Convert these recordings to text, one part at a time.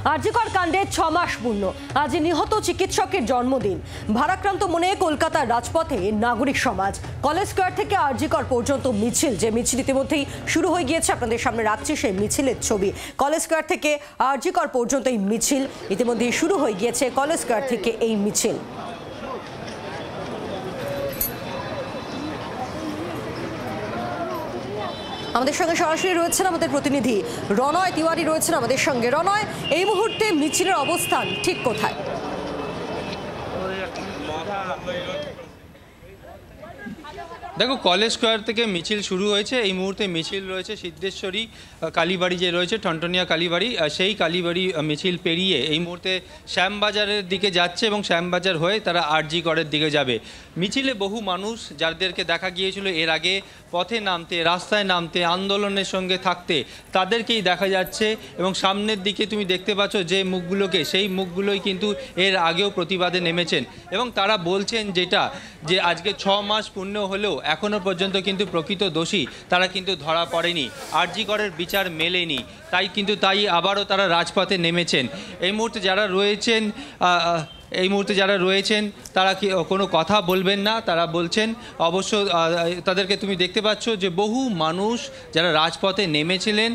আরজিকর কাণ্ডে 6 মাস পূর্ণ। আজ নিহত চিকিৎসকের জন্মদিন। ভারাক্রান্ত মনে কলকাতার রাজপথে নাগরিক সমাজ। কলেজ স্কয়ার থেকে আরজিকর পর্যন্ত মিছিল, যে মিছিল ইতিমধ্যেই শুরু হয়ে গিয়েছে, আপনাদের সামনে রাখছি সেই মিছিলের ছবি। কলেজ স্কয়ার থেকে আরজিকর পর্যন্ত এই মিছিল ইতিমধ্যেই শুরু হয়ে গিয়েছে। কলেজ স্কয়ার থেকে এই মিছিল। আমাদের সঙ্গে সরাসরি রয়েছেন আমাদের প্রতিনিধি রনয় তিওয়ারি, রয়েছেন আমাদের সঙ্গে। রনয়, এই মুহূর্তে মিছিলের অবস্থান ঠিক কোথায়? দেখো, কলেজ স্কয়ার থেকে মিছিল শুরু হয়েছে। এই মুহূর্তে মিছিল রয়েছে সিদ্ধেশ্বরী কালীবাড়ি, যে রয়েছে টনটনিয়া কালীবাড়ি, সেই কালীবাড়ি মিছিল পেরিয়ে এই মুহূর্তে শ্যামবাজারের দিকে যাচ্ছে এবং শ্যামবাজার হয়ে তারা আরজিকরের দিকে যাবে। মিছিলে বহু মানুষ, যাদেরকে দেখা গিয়েছিল এর আগে পথে নামতে, রাস্তায় নামতে, আন্দোলনের সঙ্গে থাকতে, তাদেরকেই দেখা যাচ্ছে। এবং সামনের দিকে তুমি দেখতে পাচ্ছ যে মুখগুলোকে, সেই মুখগুলোই কিন্তু এর আগেও প্রতিবাদে নেমেছেন এবং তারা বলছেন যেটা, যে আজকে 6 মাস পূর্ণ হলেও এখনও পর্যন্ত কিন্তু প্রকৃত দোষী তারা কিন্তু ধরা পড়েনি, আরজিকরের বিচার মেলেনি। তাই আবারও তারা রাজপথে নেমেছেন। এই মুহূর্তে যারা রয়েছেন তারা কি কোনো কথা বলবেন না, তারা বলছেন অবশ্য তাদেরকে তুমি দেখতে পাচ্ছ যে বহু মানুষ যারা রাজপথে নেমেছিলেন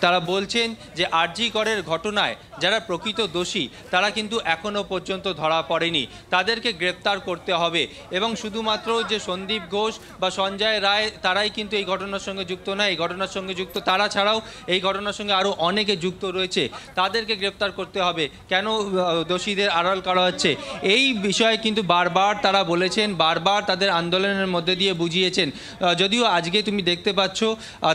তারা বলছেন যে আরজিকরের ঘটনায় যারা প্রকৃত দোষী তারা কিন্তু এখনও পর্যন্ত ধরা পড়েনি, তাদেরকে গ্রেপ্তার করতে হবে। এবং শুধুমাত্র যে সন্দীপ ঘোষ বা সঞ্জয় রায় তারাই কিন্তু এই ঘটনার সঙ্গে যুক্ত নয়, এই ঘটনার সঙ্গে যুক্ত তারা ছাড়াও এই ঘটনার সঙ্গে আরও অনেকে যুক্ত রয়েছে, তাদেরকে গ্রেপ্তার করতে হবে। কেন দোষীদের আড়াল করা হচ্ছে, এই বিষয়ে কিন্তু বারবার তারা বলেছেন, বারবার তাদের আন্দোলনের মধ্যে দিয়ে বুঝিয়েছেন। যদিও আজকে তুমি দেখতে পাচ্ছ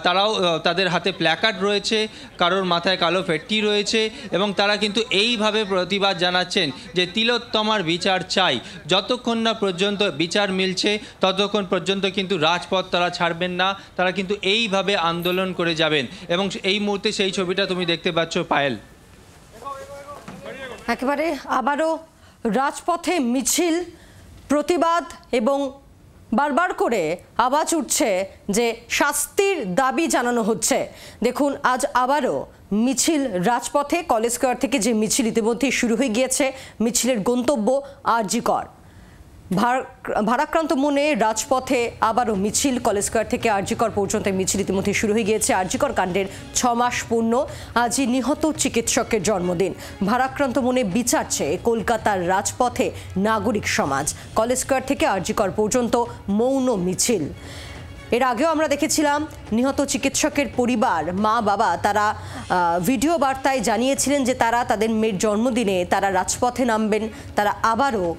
তারাও, তাদের হাতে প্ল্যাকার্ড রয়েছে, কারোর মাথায় কালো ফেট্টি রয়েছে এবং তারা কিন্তু এইভাবে প্রতিবাদ জানাচ্ছেন যে তিলোত্তমার বিচার চাই। যতক্ষণ না পর্যন্ত বিচার মিলছে ততক্ষণ পর্যন্ত কিন্তু রাজপথ তারা ছাড়বেন না, তারা কিন্তু এইভাবে আন্দোলন করে যাবেন। এবং এই মুহূর্তে সেই ছবিটা তুমি দেখতে পাচ্ছ পায়েল। একেবারে আবারও রাজপথে মিছিল, প্রতিবাদ এবং বারবার করে আওয়াজ উঠছে যে শাস্তির দাবি জানানো হচ্ছে। দেখুন, আজ আবারও মিছিল রাজপথে। কলেজ স্কয়ার থেকে যে মিছিল ইতিমধ্যেই শুরু হয়ে গিয়েছে, মিছিলের গন্তব্য আরজিকর। ভারাক্রান্ত মনে রাজপথে আবারও মিছিল। কলেজ স্কয়ার থেকে আরজিকর পর্যন্ত মিছিল ইতিমধ্যে শুরু হয়ে গিয়েছে। আরজিকর কাণ্ডের 6 মাস পূর্ণ। আজই নিহত চিকিৎসকের জন্মদিন। ভারাক্রান্ত মনে বিচার চেয়ে কলকাতার রাজপথে নাগরিক সমাজ। কলেজ স্কয়ার থেকে আরজিকর পর্যন্ত মৌন মিছিল। এর আগেও আমরা দেখেছিলাম নিহত চিকিৎসকের পরিবার, মা বাবা, তারা ভিডিও বার্তায় জানিয়েছিলেন যে তারা তাদের মেয়ের জন্মদিনে তারা রাজপথে নামবেন, তারা আবারও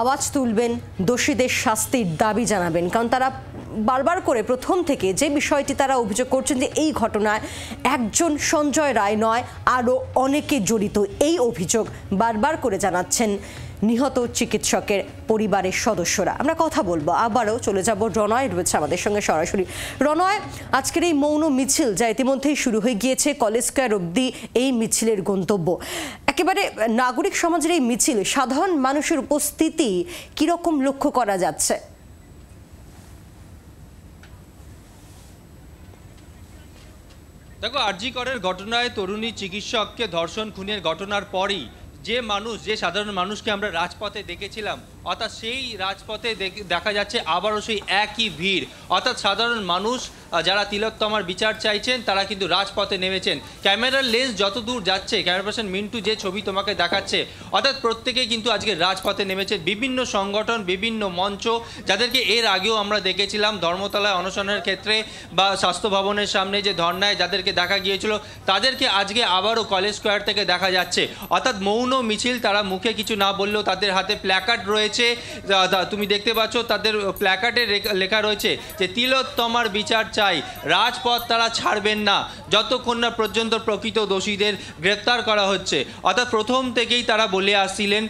আওয়াজ তুলবেন, দোষীদের শাস্তির দাবি জানাবেন। কারণ তারা বারবার করে প্রথম থেকে যে বিষয়টি তারা অভিযোগ করছেন যে এই ঘটনায় একজন সঞ্জয় রায় নয়, আরও অনেকে জড়িত, এই অভিযোগ বারবার করে জানাচ্ছেন নিহত চিকিৎসকের পরিবারের সদস্যরা। আমরা কথা বলবো, আবারও চলে যাব। রনয় রয়েছে আমাদের সঙ্গে সরাসরি। রনয়, আজকের এই মৌন মিছিল যা ইতিমধ্যেই শুরু হয়ে গিয়েছে, কলেজ স্কয়ার অবধি এই মিছিলের গন্তব্য, একেবারে নাগরিক সমাজের এই মিছিল, সাধারণ মানুষের উপস্থিতি কিরকম লক্ষ্য করা যাচ্ছে? দেখো, আরজিকরের ঘটনায় তরুণী চিকিৎসককে ধর্ষণ খুনের ঘটনার পরই যে সাধারণ মানুষকে আমরা রাজপথে দেখেছিলাম, অর্থাৎ সেই রাজপথে দেখা যাচ্ছে আবারও সেই একই ভিড়। অর্থাৎ সাধারণ মানুষ যারা তিলোত্তমার বিচার চাইছেন তারা কিন্তু রাজপথে নেমেছেন। ক্যামেরার লেন্স যত দূর যাচ্ছে, ক্যামেরা পার্সন মিন্টু যে ছবি তোমাকে দেখাচ্ছে, অর্থাৎ প্রত্যেকেই কিন্তু আজকে রাজপথে নেমেছে। বিভিন্ন সংগঠন, বিভিন্ন মঞ্চ, যাদেরকে এর আগেও আমরা দেখেছিলাম ধর্মতলায় অনশনের ক্ষেত্রে বা স্বাস্থ্য ভবনের সামনে যে ধর্নায় যাদেরকে দেখা গিয়েছিল, তাদেরকে আজকে আবারও কলেজ স্কয়ার থেকে দেখা যাচ্ছে। অর্থাৎ মৌন মিছিল, তারা মুখে কিছু না বললেও তাদের হাতে প্ল্যাকার্ড রয়েছে। তুমি দেখতে পাচ্ছ তাদের প্ল্যাকার্ডে লেখা রয়েছে যে তিলোত্তমার বিচার চাই, রাজপথ তারা ছাড়বেন না যতক্ষণ না পর্যন্ত প্রকৃত দোষীদের গ্রেপ্তার করা হচ্ছে। অর্থাৎ প্রথম থেকেই তারা বলে আসছিলেন,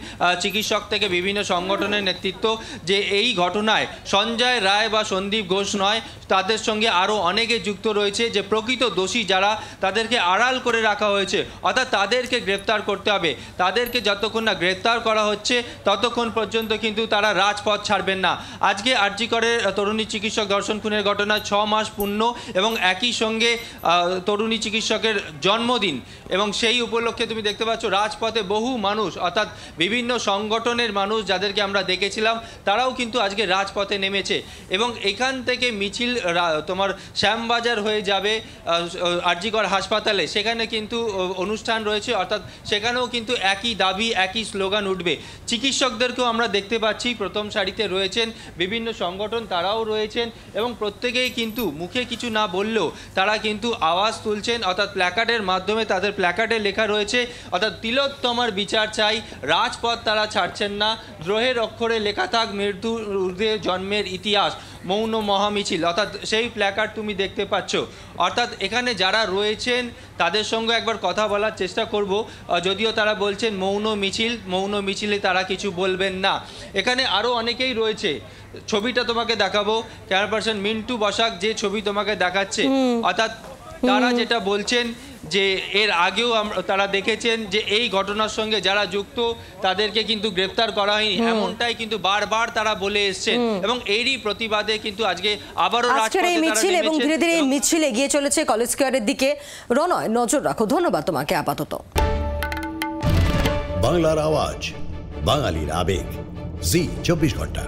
চিকিৎসক থেকে বিভিন্ন সংগঠনের নেতৃত্ব, যে এই ঘটনায় সঞ্জয় রায় বা সন্দীপ ঘোষ নয়, তাদের সঙ্গে আরও অনেকে যুক্ত রয়েছে, যে প্রকৃত দোষী যারা তাদেরকে আড়াল করে রাখা হয়েছে, অর্থাৎ তাদেরকে গ্রেপ্তার করতে হবে। তাদেরকে যতক্ষণ না গ্রেপ্তার করা হচ্ছে ততক্ষণ পর্যন্ত কিন্তু তারা রাজপথ ছাড়বেন না। আজকে আরজি করের তরুণী চিকিৎসক ধর্ষণ খুনের ঘটনা 6 মাস পূর্ণ এবং একই সঙ্গে তরুণী চিকিৎসকের জন্মদিন, এবং সেই উপলক্ষে তুমি দেখতে পাচ্ছ রাজপথে বহু মানুষ, অর্থাৎ বিভিন্ন সংগঠনের মানুষ যাদেরকে আমরা দেখেছিলাম তারাও কিন্তু আজকে রাজপথে নেমেছে। এবং এখান থেকে মিছিল তোমার শ্যামবাজার হয়ে যাবে আরজি কর হাসপাতালে, সেখানে কিন্তু অনুষ্ঠান রয়েছে, অর্থাৎ সেখানেও কিন্তু একই দাবি একই স্লোগান উঠবে। চিকিৎসকদেরকেও আমরা দেখতে পাচ্ছি প্রথম সারিতে রয়েছেন বিভিন্ন সংগঠন, তারাও রয়েছেন এবং প্রত্যেকেই কিন্তু মুখে কিছু না বললেও তারা কিন্তু আওয়াজ তুলছেন, অর্থাৎ প্ল্যাকার্ডের মাধ্যমে তাদের প্ল্যাকার্ডে লেখা রয়েছে অর্থাৎ তিলোত্তমার বিচার চাই, রাজপথ তারা ছাড়ছেন না, দ্রোহের অক্ষরে লেখা থাক মৃত্যুর ঊর্ধ্বে জন্মের ইতিহাস, মৌন মহামিছিল, অর্থাৎ সেই প্ল্যাকার্ড তুমি দেখতে পাচ্ছ। অর্থাৎ এখানে যারা রয়েছেন তাদের সঙ্গে একবার কথা বলার চেষ্টা করব, যদিও তারা বলছেন মৌন মিছিলে তারা কিছু বলবেন না। এখানে আরও অনেকেই রয়েছে, ছবিটা তোমাকে দেখাবো, ক্যামেরা পার্সন মিন্টু বসাক যে ছবি তোমাকে দেখাচ্ছে, অর্থাৎ তারা যেটা বলছেন যে এর আগেও তারা দেখেছেন যে এই ঘটনার সঙ্গে যারা যুক্ত তাদেরকে কিন্তু গ্রেফতার করা হয়নি, এমনটাই কিন্তু বারবার তারা বলে এসছেন এবং এরই প্রতিবাদে কিন্তু আজকে আবারও রাজপথে মিছিল এবং ধীরে ধীরে মিছিল এগিয়ে চলেছে কলেজ স্কয়ারের দিকে। রনয়, নজর রাখো। ধন্যবাদ তোমাকে আপাতত। বাংলার আওয়াজ, বাঙালির আবেগ, জি 24 ঘন্টা।